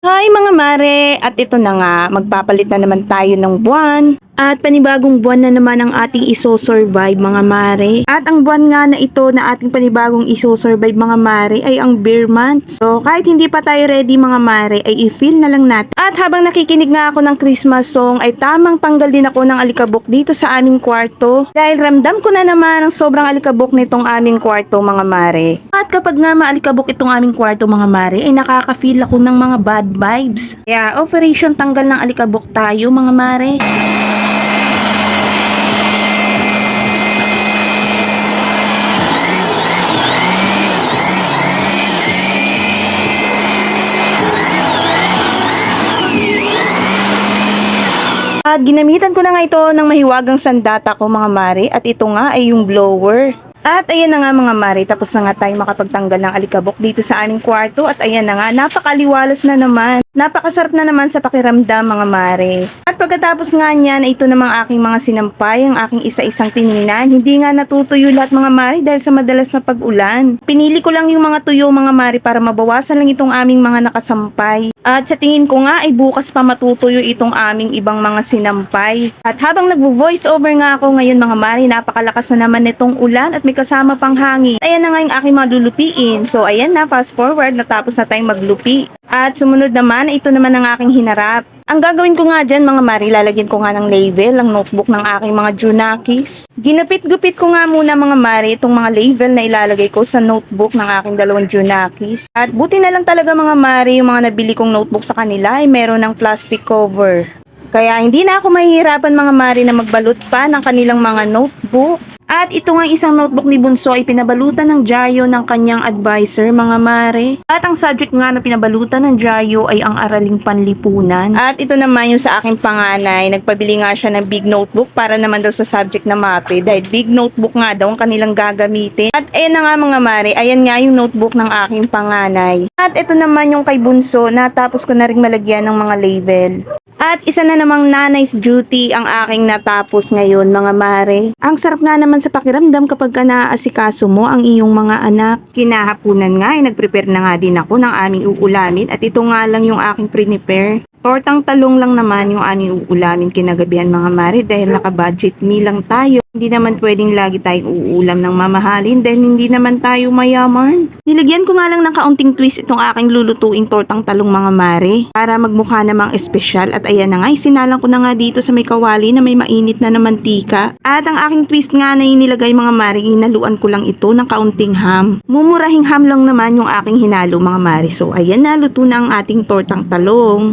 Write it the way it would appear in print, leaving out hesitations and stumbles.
Hi mga mare! At ito na nga, magpapalit na naman tayo ng buwan. At panibagong buwan na naman ang ating iso-survive mga mare. At ang buwan nga na ito na ating panibagong iso-survive mga mare ay ang bear month. So kahit hindi pa tayo ready mga mare ay i-feel na lang natin. At habang nakikinig nga ako ng Christmas song ay tamang tanggal din ako ng alikabok dito sa aming kwarto. Dahil ramdam ko na naman ang sobrang alikabok nitong aming kwarto mga mare. At kapag nga maalikabok itong aming kwarto mga mare ay nakaka-feel ako ng mga bad vibes. Kaya operation tanggal ng alikabok tayo mga mare. At ginamitan ko na nga ito ng mahiwagang sandata ko mga mare at ito nga ay yung blower. At ayan na nga mga mare, tapos na nga tayo makapagtanggal ng alikabok dito sa aming kwarto at ayan na nga, napakaliwalas na naman. Napakasarap na naman sa pakiramdam mga mare. At pagkatapos nga niyan, ito namang aking mga sinampay, ang aking isa-isang tiningnan. Hindi nga natutuyo lahat mga mare dahil sa madalas na pag-ulan. Pinili ko lang yung mga tuyo mga mare para mabawasan lang itong aming mga nakasampay. At sa tingin ko nga ay bukas pa matutuyo itong aming ibang mga sinampay. At habang nagvo-voice over nga ako ngayon mga mare, napakalakas na naman nitong ulan at may kasama pang hangin. Ayan na nga yung aking mga lulupiin. So ayan na, fast forward, natapos na tayong maglupi. At sumunod naman, ito naman ang aking hinarap. Ang gagawin ko nga dyan mga mari, lalagyan ko nga ng label, ang notebook ng aking mga Junakis. Ginupit-gupit ko nga muna mga mari itong mga label na ilalagay ko sa notebook ng aking dalawang Junakis. At buti na lang talaga mga mari, yung mga nabili kong notebook sa kanila ay meron ng plastic cover. Kaya hindi na ako mahihirapan mga mari na magbalot pa ng kanilang mga notebook. At ito nga isang notebook ni Bunso ay pinabalutan ng dyaryo ng kanyang advisor mga mare. At ang subject nga na pinabalutan ng dyaryo ay ang araling panlipunan. At ito naman yung sa aking panganay, nagpabili nga siya ng big notebook para naman daw sa subject na MAPE dahil big notebook nga daw ang kanilang gagamitin. At ayan na nga mga mare, ayan nga yung notebook ng aking panganay. At ito naman yung kay Bunso, natapos ko na rin malagyan ng mga label. At isa na namang nanay's duty ang aking natapos ngayon mga mare. Ang sarap nga naman sa pakiramdam kapag ka naaasikaso mo ang iyong mga anak. Kinahapunan nga ay nagprepare na nga din ako ng aming uulamin at ito nga lang yung aking prepare. Tortang talong lang naman yung aming uulamin kinagabihan mga mare dahil naka-budget meal lang tayo. Hindi naman pwedeng lagi tayong uulam ng mamahalin dahil hindi naman tayo mayaman. Nilagyan ko nga lang ng kaunting twist itong aking lulutuing tortang talong mga mare para magmukha namang espesyal at ayan na nga, isinalang ko na nga dito sa may kawali na may mainit na mantika. At ang aking twist nga na inilagay mga mare, hinaluan ko lang ito ng kaunting ham. Mumurahing ham lang naman yung aking hinalo mga mare. So ayan na, luto na ang ating tortang talong.